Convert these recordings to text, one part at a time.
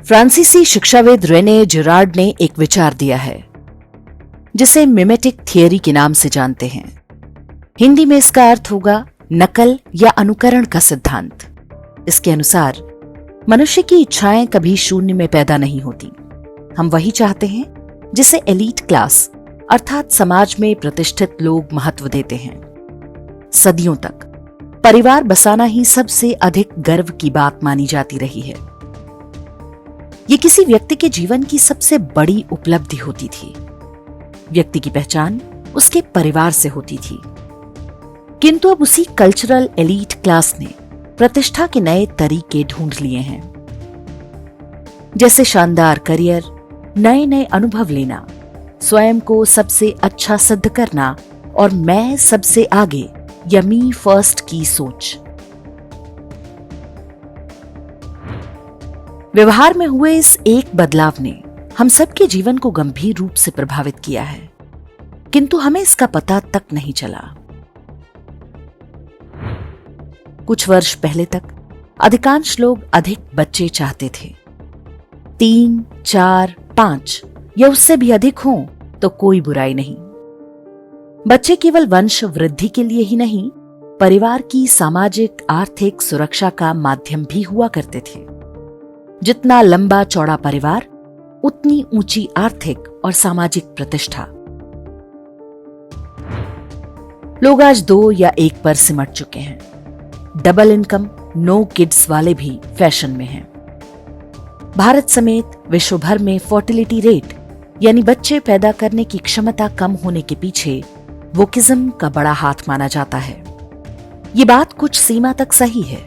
फ्रांसीसी शिक्षाविद Renee Gerrard ने एक विचार दिया है जिसे मिमेटिक थियरी के नाम से जानते हैं। हिंदी में इसका अर्थ होगा नकल या अनुकरण का सिद्धांत। इसके अनुसार मनुष्य की इच्छाएं कभी शून्य में पैदा नहीं होती। हम वही चाहते हैं जिसे एलीट क्लास अर्थात समाज में प्रतिष्ठित लोग महत्व देते हैं। सदियों तक परिवार बसाना ही सबसे अधिक गर्व की बात मानी जाती रही है। ये किसी व्यक्ति के जीवन की सबसे बड़ी उपलब्धि होती थी। व्यक्ति की पहचान उसके परिवार से होती थी। किंतु अब उसी कल्चरल एलीट क्लास ने प्रतिष्ठा के नए तरीके ढूंढ लिए हैं, जैसे शानदार करियर, नए नए अनुभव लेना, स्वयं को सबसे अच्छा सिद्ध करना और मैं सबसे आगे या मी फर्स्ट की सोच। व्यवहार में हुए इस एक बदलाव ने हम सबके जीवन को गंभीर रूप से प्रभावित किया है, किंतु हमें इसका पता तक नहीं चला। कुछ वर्ष पहले तक अधिकांश लोग अधिक बच्चे चाहते थे। 3, 4, 5 या उससे भी अधिक हों तो कोई बुराई नहीं। बच्चे केवल वंश वृद्धि के लिए ही नहीं, परिवार की सामाजिक आर्थिक सुरक्षा का माध्यम भी हुआ करते थे। जितना लंबा चौड़ा परिवार, उतनी ऊंची आर्थिक और सामाजिक प्रतिष्ठा। लोग आज 2 या 1 पर सिमट चुके हैं। डबल इनकम, नो किड्स वाले भी फैशन में हैं। भारत समेत विश्व भर में फर्टिलिटी रेट यानी बच्चे पैदा करने की क्षमता कम होने के पीछे वोकिज्म का बड़ा हाथ माना जाता है। ये बात कुछ सीमा तक सही है,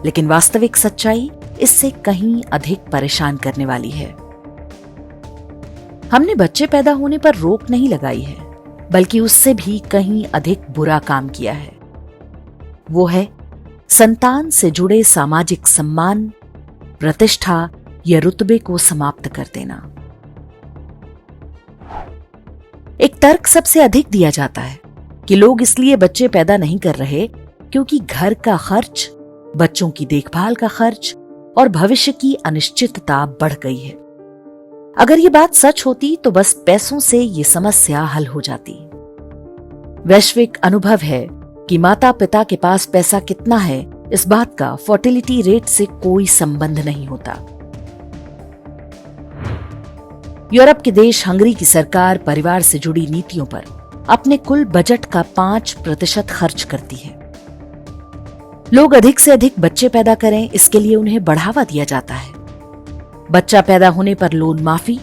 लेकिन वास्तविक सच्चाई इससे कहीं अधिक परेशान करने वाली है। हमने बच्चे पैदा होने पर रोक नहीं लगाई है, बल्कि उससे भी कहीं अधिक बुरा काम किया है। वो है संतान से जुड़े सामाजिक सम्मान, प्रतिष्ठा या रुतबे को समाप्त कर देना। एक तर्क सबसे अधिक दिया जाता है कि लोग इसलिए बच्चे पैदा नहीं कर रहे क्योंकि घर का खर्च, बच्चों की देखभाल का खर्च और भविष्य की अनिश्चितता बढ़ गई है। अगर ये बात सच होती तो बस पैसों से ये समस्या हल हो जाती। वैश्विक अनुभव है कि माता पिता के पास पैसा कितना है, इस बात का फर्टिलिटी रेट से कोई संबंध नहीं होता। यूरोप के देश हंगरी की सरकार परिवार से जुड़ी नीतियों पर अपने कुल बजट का 5% खर्च करती है। लोग अधिक से अधिक बच्चे पैदा करें, इसके लिए उन्हें बढ़ावा दिया जाता है। बच्चा पैदा होने पर लोन माफी,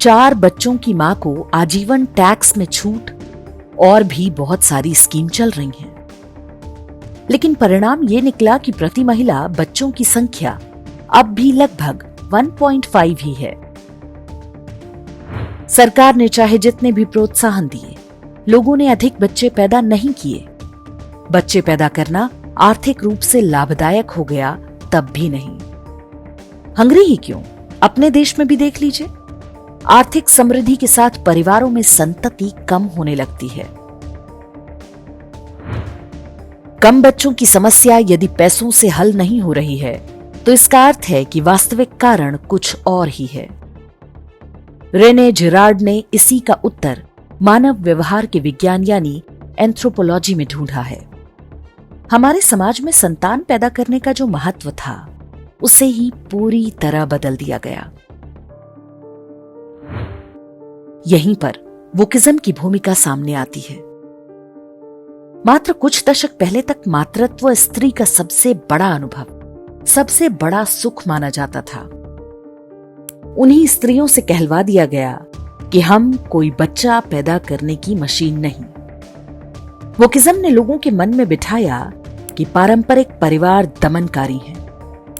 4 बच्चों की मां को आजीवन टैक्स में छूट और भी बहुत सारी स्कीम चल रही हैं। लेकिन परिणाम ये निकला कि प्रति महिला बच्चों की संख्या अब भी लगभग 1.5 ही है। सरकार ने चाहे जितने भी प्रोत्साहन दिए, लोगों ने अधिक बच्चे पैदा नहीं किए। बच्चे पैदा करना आर्थिक रूप से लाभदायक हो गया तब भी नहीं। हंगरी ही क्यों, अपने देश में भी देख लीजिए। आर्थिक समृद्धि के साथ परिवारों में संतति कम होने लगती है। कम बच्चों की समस्या यदि पैसों से हल नहीं हो रही है तो इसका अर्थ है कि वास्तविक कारण कुछ और ही है। रेने जिरार्ड ने इसी का उत्तर मानव व्यवहार के विज्ञान यानी एंथ्रोपोलॉजी में ढूंढा है। हमारे समाज में संतान पैदा करने का जो महत्व था, उसे ही पूरी तरह बदल दिया गया। यहीं पर वोकिज्म की भूमिका सामने आती है। मात्र कुछ दशक पहले तक मातृत्व स्त्री का सबसे बड़ा अनुभव, सबसे बड़ा सुख माना जाता था। उन्हीं स्त्रियों से कहलवा दिया गया कि हम कोई बच्चा पैदा करने की मशीन नहीं। वोकिज्म ने लोगों के मन में बिठाया कि पारंपरिक परिवार दमनकारी है,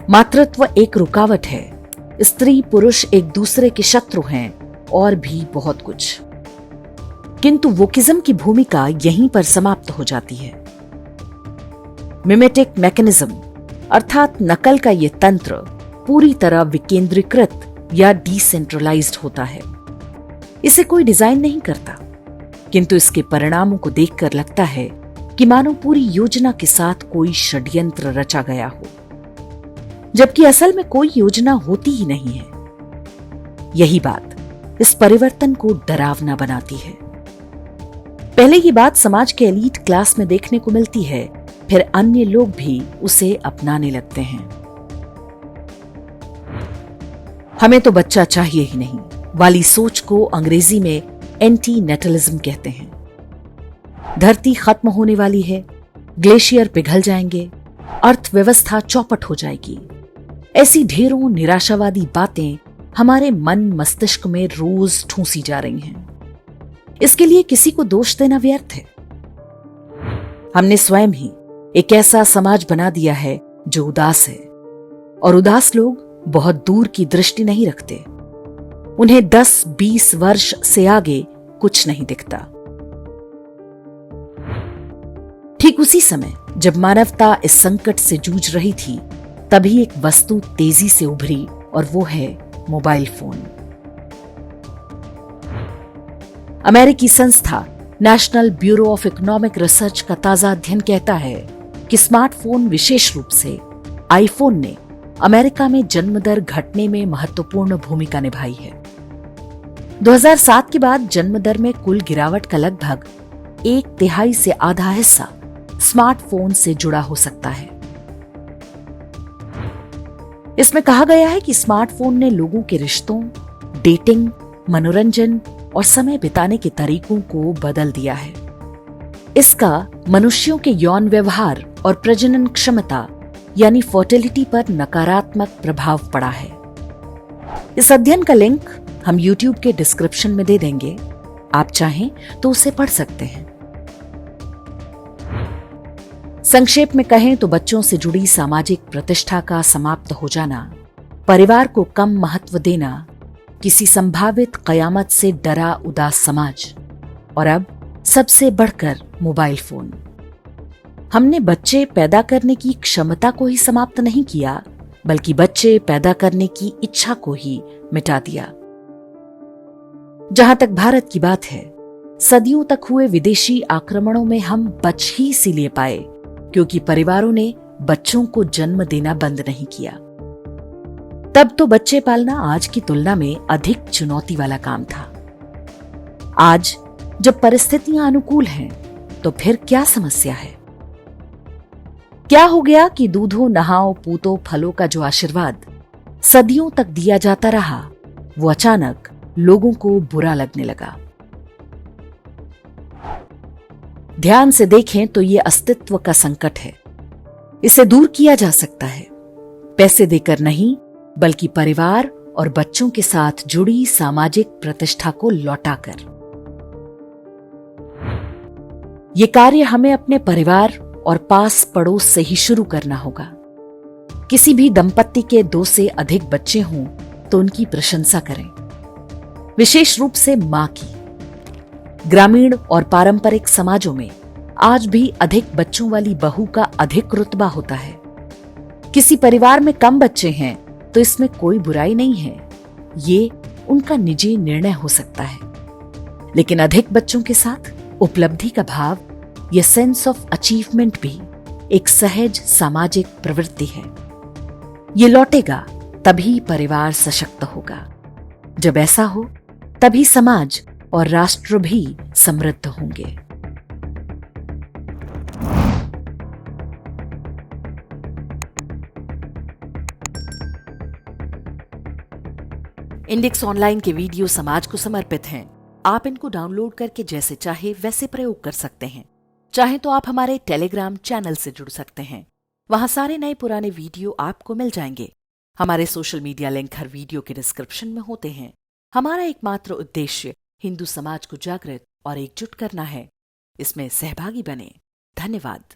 मातृत्व एक रुकावट है, स्त्री पुरुष एक दूसरे के शत्रु हैं और भी बहुत कुछ। किंतु वोकिज्म की भूमिका यहीं पर समाप्त हो जाती है। मिमेटिक मैकेनिज्म अर्थात नकल का यह तंत्र पूरी तरह विकेंद्रीकृत या डिसेंट्रलाइज्ड होता है। इसे कोई डिजाइन नहीं करता, किंतु इसके परिणामों को देखकर लगता है कि मानो पूरी योजना के साथ कोई षड्यंत्र रचा गया हो। जबकि असल में कोई योजना होती ही नहीं है। यही बात इस परिवर्तन को डरावना बनाती है। पहले ये बात समाज के एलीट क्लास में देखने को मिलती है, फिर अन्य लोग भी उसे अपनाने लगते हैं। हमें तो बच्चा चाहिए ही नहीं वाली सोच को अंग्रेजी में एंटी नेटलिज्म कहते हैं। धरती खत्म होने वाली है, ग्लेशियर पिघल जाएंगे, अर्थव्यवस्था चौपट हो जाएगी, ऐसी ढेरों निराशावादी बातें हमारे मन मस्तिष्क में रोज ठूंसी जा रही हैं। इसके लिए किसी को दोष देना व्यर्थ है। हमने स्वयं ही एक ऐसा समाज बना दिया है जो उदास है, और उदास लोग बहुत दूर की दृष्टि नहीं रखते। उन्हें 10-20 वर्ष से आगे कुछ नहीं दिखता। ठीक उसी समय जब मानवता इस संकट से जूझ रही थी, तभी एक वस्तु तेजी से उभरी, और वो है मोबाइल फोन। अमेरिकी संस्था national bureau of economic research का ताजा अध्ययन कहता है कि स्मार्टफोन, विशेष रूप से आईफोन, ने अमेरिका में जन्म दर घटने में महत्वपूर्ण भूमिका निभाई है। 2007 के बाद जन्म दर में कुल गिरावट का लगभग 1/3 से आधा हिस्सा स्मार्टफोन से जुड़ा हो सकता है। इसमें कहा गया है कि स्मार्टफोन ने लोगों के रिश्तों, डेटिंग, मनोरंजन और समय बिताने के तरीकों को बदल दिया है। इसका मनुष्यों के यौन व्यवहार और प्रजनन क्षमता यानी फर्टिलिटी पर नकारात्मक प्रभाव पड़ा है। इस अध्ययन का लिंक हम YouTube के डिस्क्रिप्शन में दे देंगे, आप चाहें तो उसे पढ़ सकते हैं। संक्षेप में कहें तो बच्चों से जुड़ी सामाजिक प्रतिष्ठा का समाप्त हो जाना, परिवार को कम महत्व देना, किसी संभावित कयामत से डरा उदास समाज, और अब सबसे बढ़कर मोबाइल फोन। हमने बच्चे पैदा करने की क्षमता को ही समाप्त नहीं किया, बल्कि बच्चे पैदा करने की इच्छा को ही मिटा दिया। जहां तक भारत की बात है, सदियों तक हुए विदेशी आक्रमणों में हम बच ही इसीलिए पाए क्योंकि परिवारों ने बच्चों को जन्म देना बंद नहीं किया। तब तो बच्चे पालना आज की तुलना में अधिक चुनौती वाला काम था। आज जब परिस्थितियां अनुकूल हैं, तो फिर क्या समस्या है? क्या हो गया कि दूधो नहाओ पूतो फलो का जो आशीर्वाद सदियों तक दिया जाता रहा, वो अचानक लोगों को बुरा लगने लगा। ध्यान से देखें तो ये अस्तित्व का संकट है। इसे दूर किया जा सकता है, पैसे देकर नहीं, बल्कि परिवार और बच्चों के साथ जुड़ी सामाजिक प्रतिष्ठा को लौटाकर। ये कार्य हमें अपने परिवार और पास पड़ोस से ही शुरू करना होगा। किसी भी दंपत्ति के 2 से अधिक बच्चे हों तो उनकी प्रशंसा करें, विशेष रूप से मां की। ग्रामीण और पारंपरिक समाजों में आज भी अधिक बच्चों वाली बहू का अधिक रुतबा होता है। किसी परिवार में कम बच्चे हैं तो इसमें कोई बुराई नहीं है, ये उनका निजी निर्णय हो सकता है। लेकिन अधिक बच्चों के साथ उपलब्धि का भाव, यह सेंस ऑफ अचीवमेंट भी एक सहज सामाजिक प्रवृत्ति है। ये लौटेगा तभी परिवार सशक्त होगा। जब ऐसा हो तभी समाज और राष्ट्र भी समृद्ध होंगे। इंडेक्स ऑनलाइन के वीडियो समाज को समर्पित हैं। आप इनको डाउनलोड करके जैसे चाहे वैसे प्रयोग कर सकते हैं। चाहे तो आप हमारे टेलीग्राम चैनल से जुड़ सकते हैं, वहां सारे नए पुराने वीडियो आपको मिल जाएंगे। हमारे सोशल मीडिया लिंक हर वीडियो के डिस्क्रिप्शन में होते हैं। हमारा एकमात्र उद्देश्य हिंदू समाज को जागृत और एकजुट करना है। इसमें सहभागी बने। धन्यवाद।